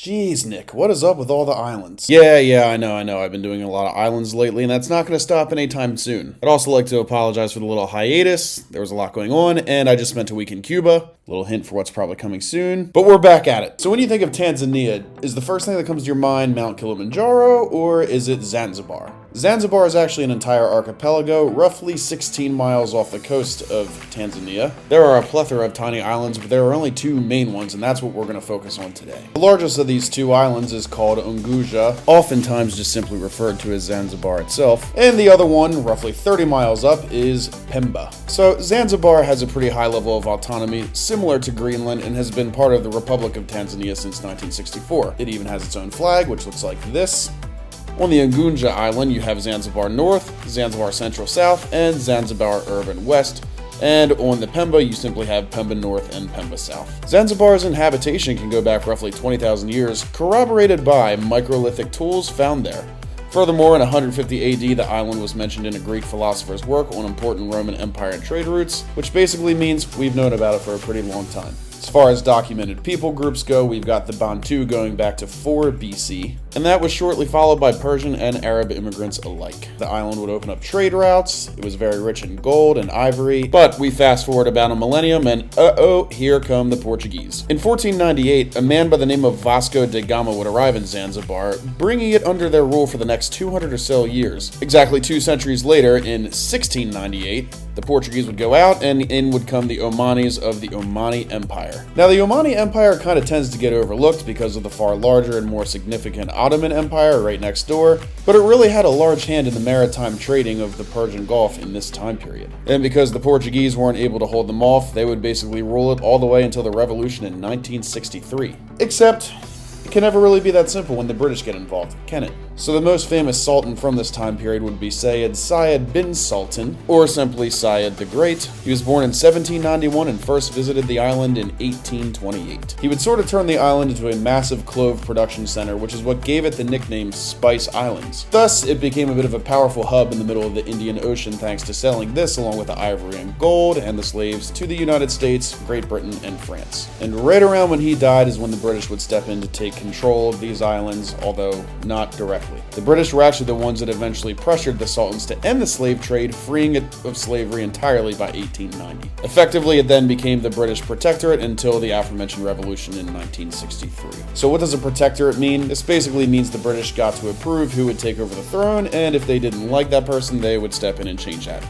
Jeez, Nick, what is up with all the islands? Yeah, I know. I've been doing a lot of islands lately, and that's not going to stop anytime soon. I'd also like to apologize for the little hiatus. There was a lot going on, and I just spent a week in Cuba. Little hint for what's probably coming soon. But we're back at it. So when you think of Tanzania, is the first thing that comes to your mind Mount Kilimanjaro, or is it Zanzibar? Zanzibar is actually an entire archipelago, roughly 16 miles off the coast of Tanzania. There are a plethora of tiny islands, but there are only two main ones, and that's what we're going to focus on today. The largest of these two islands is called Unguja, oftentimes just simply referred to as Zanzibar itself, and the other one, roughly 30 miles up, is Pemba. So Zanzibar has a pretty high level of autonomy, similar to Greenland, and has been part of the Republic of Tanzania since 1964. It even has its own flag, which looks like this. On the Unguja Island, you have Zanzibar North, Zanzibar Central South, and Zanzibar Urban West. And on the Pemba, you simply have Pemba North and Pemba South. Zanzibar's inhabitation can go back roughly 20,000 years, corroborated by microlithic tools found there. Furthermore, in 150 AD, the island was mentioned in a Greek philosopher's work on important Roman Empire and trade routes, which basically means we've known about it for a pretty long time. As far as documented people groups go, we've got the Bantu going back to 4 BC, and that was shortly followed by Persian and Arab immigrants alike. The island would open up trade routes, it was very rich in gold and ivory, but we fast forward about a millennium and here come the Portuguese. In 1498, a man by the name of Vasco da Gama would arrive in Zanzibar, bringing it under their rule for the next 200 or so years. Exactly 2 centuries later, in 1698, the Portuguese would go out and in would come the Omanis of the Omani Empire. Now, the Omani Empire kind of tends to get overlooked because of the far larger and more significant Ottoman Empire right next door, but it really had a large hand in the maritime trading of the Persian Gulf in this time period. And because the Portuguese weren't able to hold them off, they would basically rule it all the way until the revolution in 1963. Except, it can never really be that simple when the British get involved, can it? So the most famous sultan from this time period would be Syed bin Sultan, or simply Syed the Great. He was born in 1791 and first visited the island in 1828. He would sort of turn the island into a massive clove production center, which is what gave it the nickname Spice Islands. Thus, it became a bit of a powerful hub in the middle of the Indian Ocean thanks to selling this along with the ivory and gold and the slaves to the United States, Great Britain, and France. And right around when he died is when the British would step in to take control of these islands, although not directly. The British were actually the ones that eventually pressured the sultans to end the slave trade, freeing it of slavery entirely by 1890. Effectively, it then became the British protectorate until the aforementioned revolution in 1963. So what does a protectorate mean? This basically means the British got to approve who would take over the throne, and if they didn't like that person, they would step in and change that.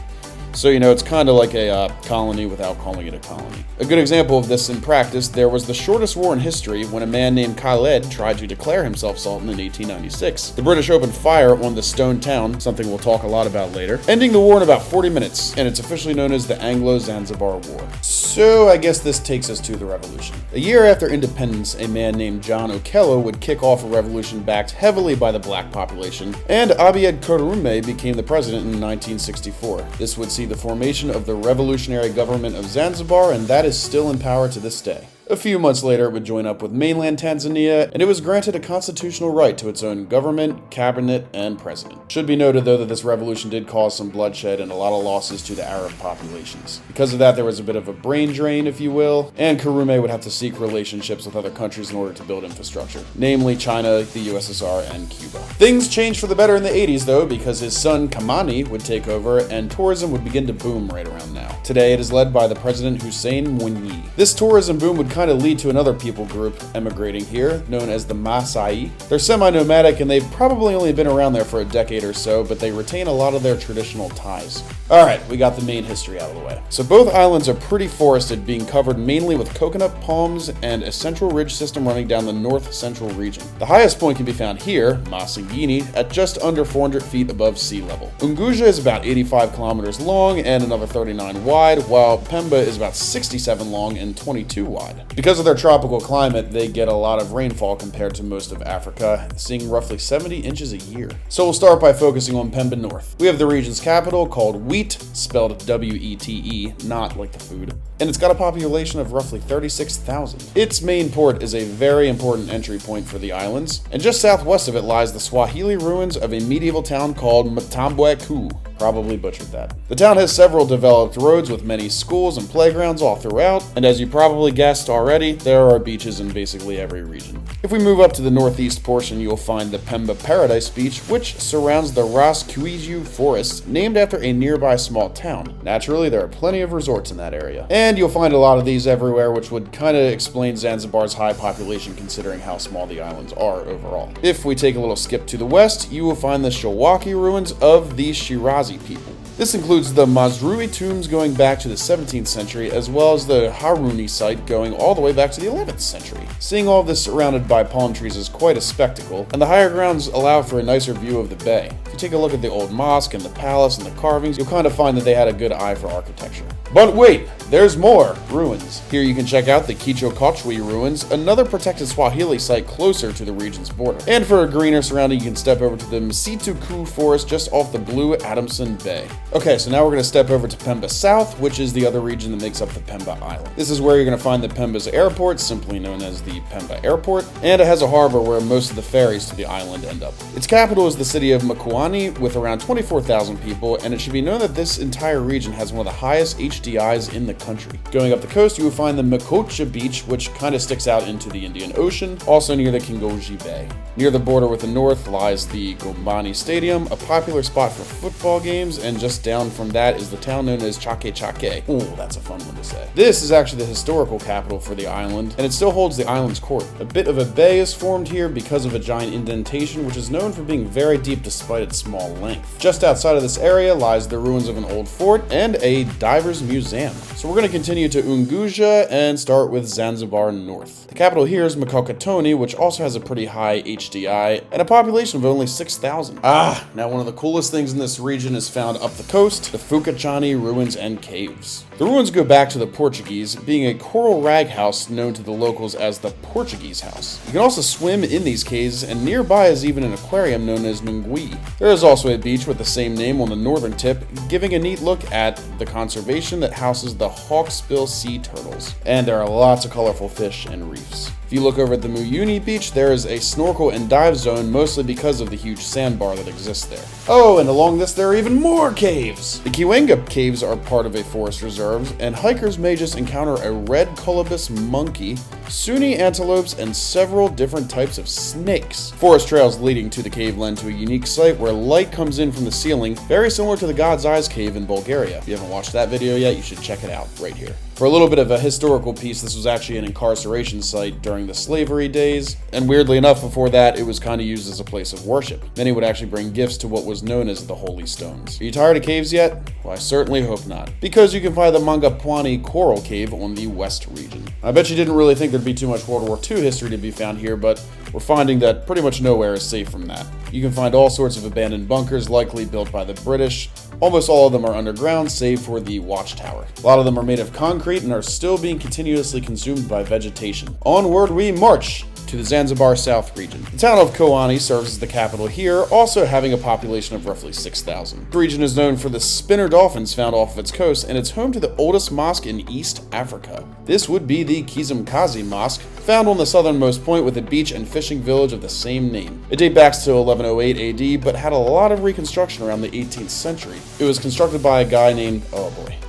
So, it's kind of like a colony without calling it a colony. A good example of this in practice, there was the shortest war in history when a man named Khaled tried to declare himself sultan in 1896. The British opened fire on the stone town, something we'll talk a lot about later, ending the war in about 40 minutes, and it's officially known as the Anglo-Zanzibar War. So, I guess this takes us to the revolution. A year after independence, a man named John Okello would kick off a revolution backed heavily by the black population, and Abiyd Karume became the president in 1964. This would see the formation of the revolutionary government of Zanzibar, and that is still in power to this day. A few months later, it would join up with mainland Tanzania, and it was granted a constitutional right to its own government, cabinet, and president. Should be noted, though, that this revolution did cause some bloodshed and a lot of losses to the Arab populations. Because of that, there was a bit of a brain drain, if you will, and Karume would have to seek relationships with other countries in order to build infrastructure, namely China, the USSR, and Cuba. Things changed for the better in the 80s, though, because his son Kamani would take over, and tourism would begin to boom right around now. Today, it is led by the president Hussein Mwinyi. This tourism boom would kind of lead to another people group emigrating here, known as the Maasai. They're semi-nomadic and they've probably only been around there for a decade or so, but they retain a lot of their traditional ties. Alright, we got the main history out of the way. So both islands are pretty forested, being covered mainly with coconut palms and a central ridge system running down the north-central region. The highest point can be found here, Masingini, at just under 400 feet above sea level. Unguja is about 85 kilometers long and another 39 wide, while Pemba is about 67 long and 22 wide. Because of their tropical climate, they get a lot of rainfall compared to most of Africa, seeing roughly 70 inches a year. So we'll start by focusing on Pemba North. We have the region's capital, called Wheat, spelled W-E-T-E, not like the food, and it's got a population of roughly 36,000. Its main port is a very important entry point for the islands, and just southwest of it lies the Swahili ruins of a medieval town called Mtambwe Ku. Probably butchered that. The town has several developed roads with many schools and playgrounds all throughout, and as you probably guessed already, there are beaches in basically every region. If we move up to the northeast portion, you'll find the Pemba Paradise Beach, which surrounds the Ras Kuiju Forest, named after a nearby small town. Naturally, there are plenty of resorts in that area. And you'll find a lot of these everywhere, which would kind of explain Zanzibar's high population considering how small the islands are overall. If we take a little skip to the west, you will find the Shawaki ruins of the Shirazi people. This includes the Mazrui tombs going back to the 17th century, as well as the Haruni site going all the way back to the 11th century. Seeing all of this surrounded by palm trees is quite a spectacle, and the higher grounds allow for a nicer view of the bay. If you take a look at the old mosque and the palace and the carvings, you'll kind of find that they had a good eye for architecture. But wait, there's more ruins. Here you can check out the Kichokochwe ruins, another protected Swahili site closer to the region's border. And for a greener surrounding, you can step over to the Msituku forest just off the blue Adamson Bay. Okay, so now we're going to step over to Pemba South, which is the other region that makes up the Pemba Island. This is where you're going to find the Pemba's airport, simply known as the Pemba Airport, and it has a harbor where most of the ferries to the island end up. Its capital is the city of Makuani with around 24,000 people, and it should be known that this entire region has one of the highest HDIs in the country. Going up the coast, you will find the Makocha Beach, which kind of sticks out into the Indian Ocean, also near the Kingoji Bay. Near the border with the north lies the Gombani Stadium, a popular spot for football games, and just down from that is the town known as Chake Chake. Ooh, that's a fun one to say. This is actually the historical capital for the island, and it still holds the island's court. A bit of a bay is formed here because of a giant indentation, which is known for being very deep despite its small length. Just outside of this area lies the ruins of an old fort and a diver's museum. So we're going to continue to Unguja and start with Zanzibar North. The capital here is Makokatoni, which also has a pretty high HDI and a population of only 6,000. Now one of the coolest things in this region is found up the coast, the Fukachani ruins and caves. The ruins go back to the Portuguese, being a coral rag house known to the locals as the Portuguese house. You can also swim in these caves, and nearby is even an aquarium known as Nungui. There is also a beach with the same name on the northern tip, giving a neat look at the conservation that houses the hawksbill sea turtles. And there are lots of colorful fish and reefs. If you look over at the Muyuni beach, there is a snorkel and dive zone, mostly because of the huge sandbar that exists there. Oh, and along this there are even more caves! The Kiwenga caves are part of a forest reserve, and hikers may just encounter a red colobus monkey, Sunni antelopes, and several different types of snakes. Forest trails leading to the cave lend to a unique site where light comes in from the ceiling, very similar to the God's Eyes cave in Bulgaria. If you haven't watched that video yet, you should check it out right here. For a little bit of a historical piece, this was actually an incarceration site during the slavery days, and weirdly enough, before that, it was kind of used as a place of worship. Many would actually bring gifts to what was known as the Holy Stones. Are you tired of caves yet? Well, I certainly hope not, because you can find the Mangapwani Coral Cave on the west region. I bet you didn't really think there'd be too much World War II history to be found here, but we're finding that pretty much nowhere is safe from that. You can find all sorts of abandoned bunkers, likely built by the British. Almost all of them are underground, save for the watchtower. A lot of them are made of concrete and are still being continuously consumed by vegetation. Onward we march to the Zanzibar South region. The town of Koani serves as the capital here, also having a population of roughly 6,000. The region is known for the spinner dolphins found off of its coast, and it's home to the oldest mosque in East Africa. This would be the Kizimkazi Mosque, found on the southernmost point with a beach and fishing village of the same name. It dates back to 1108 AD, but had a lot of reconstruction around the 18th century. It was constructed by a guy named,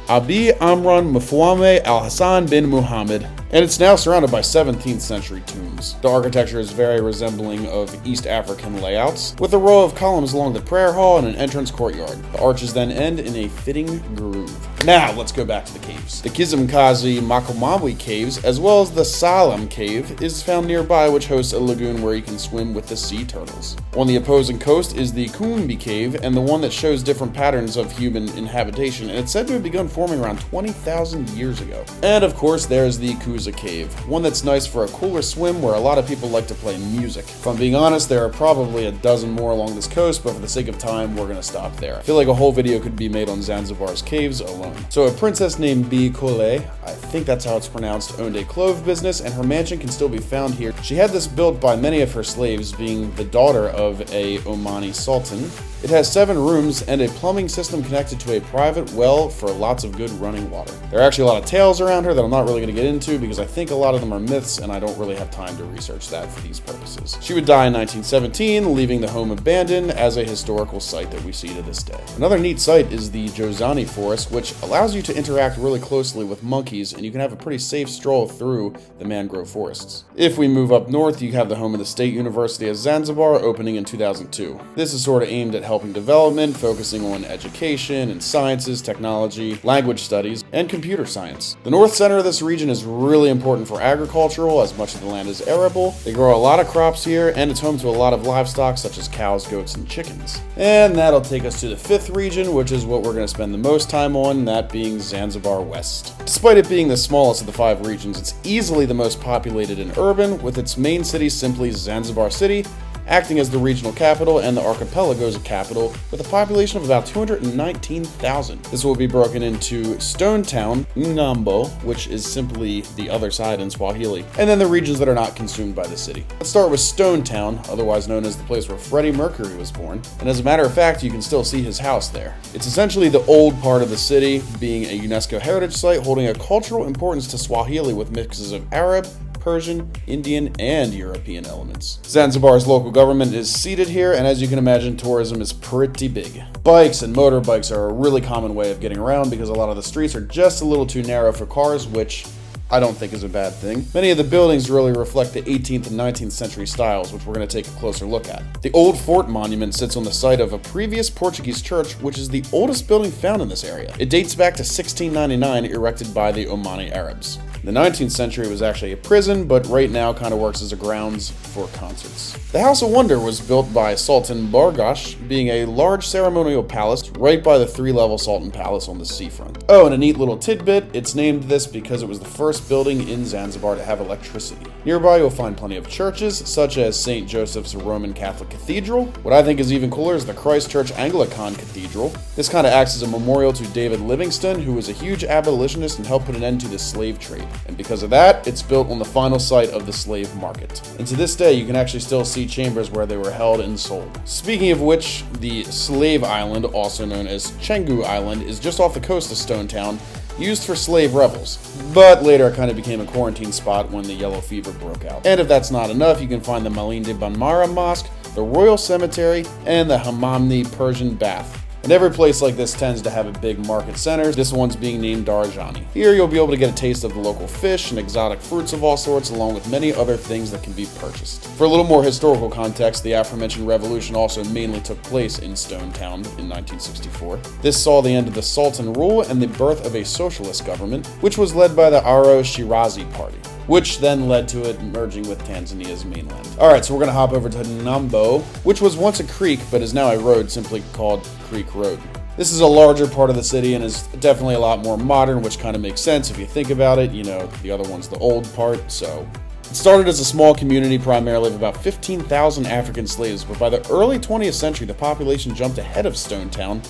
Abi Amran Mfwame Al-Hassan bin Muhammad, and it's now surrounded by 17th century tombs. The architecture is very resembling of East African layouts, with a row of columns along the prayer hall and an entrance courtyard. The arches then end in a fitting groove. Now, let's go back to the caves. The Kizimkazi Makomamwi caves, as well as the Salam cave, is found nearby, which hosts a lagoon where you can swim with the sea turtles. On the opposing coast is the Kumbi cave, and the one that shows different patterns of human inhabitation, and it's said to have begun forming around 20,000 years ago. And of course, there's the Kuza cave, one that's nice for a cooler swim where a lot of people like to play music. If I'm being honest, there are probably a dozen more along this coast, but for the sake of time, we're gonna stop there. I feel like a whole video could be made on Zanzibar's caves alone. So a princess named Bi Kole, I think that's how it's pronounced, owned a clove business, and her mansion can still be found here. She had this built by many of her slaves, being the daughter of a Omani sultan, It has 7 rooms and a plumbing system connected to a private well for lots of good running water. There are actually a lot of tales around her that I'm not really going to get into because I think a lot of them are myths and I don't really have time to research that for these purposes. She would die in 1917, leaving the home abandoned as a historical site that we see to this day. Another neat site is the Jozani Forest, which allows you to interact really closely with monkeys and you can have a pretty safe stroll through the mangrove forests. If we move up north, you have the home of the State University of Zanzibar, opening in 2002. This is sort of aimed at helping development, focusing on education and sciences, technology, language studies, and computer science. The north center of this region is really important for agricultural, as much of the land is arable. They grow a lot of crops here, and it's home to a lot of livestock such as cows, goats, and chickens. And that'll take us to the 5th region, which is what we're going to spend the most time on, that being Zanzibar West. Despite it being the smallest of the 5 regions, it's easily the most populated and urban, with its main city simply Zanzibar City, acting as the regional capital and the archipelago's capital, with a population of about 219,000. This will be broken into Stone Town, Ng'ambo, which is simply the other side in Swahili, and then the regions that are not consumed by the city. Let's start with Stone Town, otherwise known as the place where Freddie Mercury was born, and as a matter of fact, you can still see his house there. It's essentially the old part of the city, being a UNESCO heritage site holding a cultural importance to Swahili with mixes of Arab, Persian, Indian, and European elements. Zanzibar's local government is seated here, and as you can imagine, tourism is pretty big. Bikes and motorbikes are a really common way of getting around because a lot of the streets are just a little too narrow for cars, which I don't think is a bad thing. Many of the buildings really reflect the 18th and 19th century styles, which we're going to take a closer look at. The Old Fort Monument sits on the site of a previous Portuguese church, which is the oldest building found in this area. It dates back to 1699, erected by the Omani Arabs. The 19th century was actually a prison, but right now kind of works as a grounds for concerts. The House of Wonder was built by Sultan Bargash, being a large ceremonial palace right by the 3-level Sultan Palace on the seafront. Oh, and a neat little tidbit, it's named this because it was the first building in Zanzibar to have electricity. Nearby you'll find plenty of churches, such as St. Joseph's Roman Catholic Cathedral. What I think is even cooler is the Christ Church Anglican Cathedral. This kind of acts as a memorial to David Livingstone, who was a huge abolitionist and helped put an end to the slave trade. And because of that, it's built on the final site of the slave market. And to this day, you can actually still see chambers where they were held and sold. Speaking of which, the Slave Island, also known as Chengu Island, is just off the coast of Stone Town, used for slave revels, but later it kind of became a quarantine spot when the yellow fever broke out. And if that's not enough, you can find the Malindi Banmara Mosque, the Royal Cemetery, and the Hammamni Persian Bath. And every place like this tends to have a big market center, this one's being named Darjani. Here you'll be able to get a taste of the local fish and exotic fruits of all sorts, along with many other things that can be purchased. For a little more historical context, the aforementioned revolution also mainly took place in Stone Town in 1964. This saw the end of the Sultan rule and the birth of a socialist government, which was led by the Aro Shirazi Party, which then led to it merging with Tanzania's mainland. Alright, so we're going to hop over to Ng'ambo, which was once a creek, but is now a road simply called Creek Road. This is a larger part of the city and is definitely a lot more modern, which kind of makes sense if you think about it. You know, the other one's the old part, so. It started as a small community primarily of about 15,000 African slaves, but by the early 20th century, the population jumped ahead of Stone Town,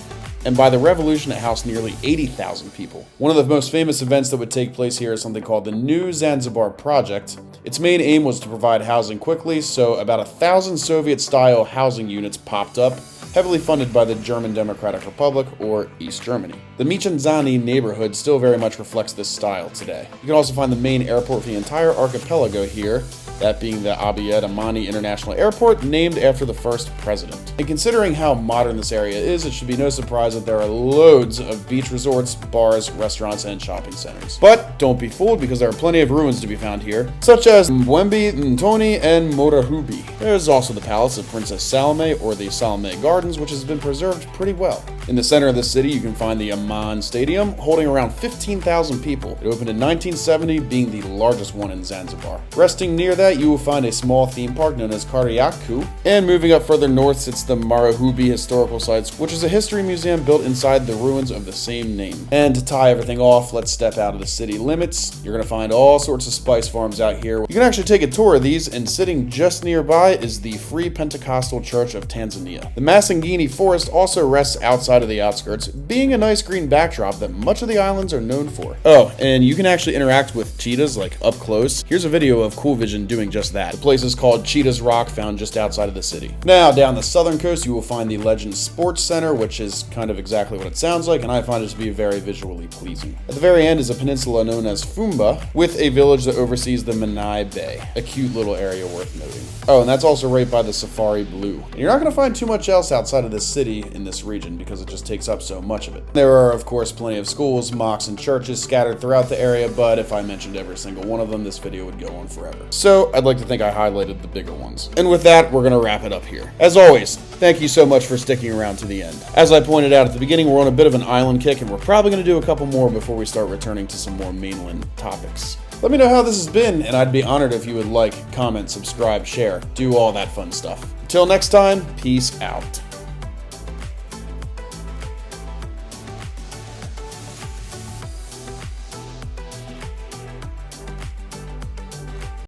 and by the revolution it housed nearly 80,000 people. One of the most famous events that would take place here is something called the New Zanzibar Project. Its main aim was to provide housing quickly, so about 1,000 Soviet-style housing units popped up, heavily funded by the German Democratic Republic, or East Germany. The Michanzani neighborhood still very much reflects this style today. You can also find the main airport for the entire archipelago here, that being the Abiyd Amani International Airport, named after the first president. And considering how modern this area is, it should be no surprise that there are loads of beach resorts, bars, restaurants, and shopping centers. But don't be fooled, because there are plenty of ruins to be found here, such as Mwembe, Ntoni, and Morahubi. There's also the Palace of Princess Salome, or the Salome Gardens, which has been preserved pretty well. In the center of the city, you can find the Amman Stadium, holding around 15,000 people. It opened in 1970, being the largest one in Zanzibar. Resting near that, you will find a small theme park known as Kariakoo, and moving up further north sits the Marahubi Historical Sites, which is a history museum built inside the ruins of the same name. And to tie everything off, let's step out of the city limits. You're going to find all sorts of spice farms out here. You can actually take a tour of these, and sitting just nearby is the Free Pentecostal Church of Tanzania. The mass Masangini Forest also rests outside of the outskirts, being a nice green backdrop that much of the islands are known for. Oh, and you can actually interact with cheetahs like up close. Here's a video of Cool Vision doing just that. The place is called Cheetah's Rock, found just outside of the city. Now, down the southern coast, you will find the Legend Sports Center, which is kind of exactly what it sounds like, and I find it to be very visually pleasing. At the very end is a peninsula known as Fumba, with a village that oversees the Menai Bay, a cute little area worth noting. Oh, and that's also right by the Safari Blue. And you're not going to find too much else outside of this city in this region because it just takes up so much of it. There are, of course, plenty of schools, mosques, and churches scattered throughout the area, but if I mentioned every single one of them, this video would go on forever. So I'd like to think I highlighted the bigger ones. And with that, we're going to wrap it up here. As always, thank you so much for sticking around to the end. As I pointed out at the beginning, we're on a bit of an island kick, and we're probably going to do a couple more before we start returning to some more mainland topics. Let me know how this has been, and I'd be honored if you would like, comment, subscribe, share, do all that fun stuff. Until next time, peace out.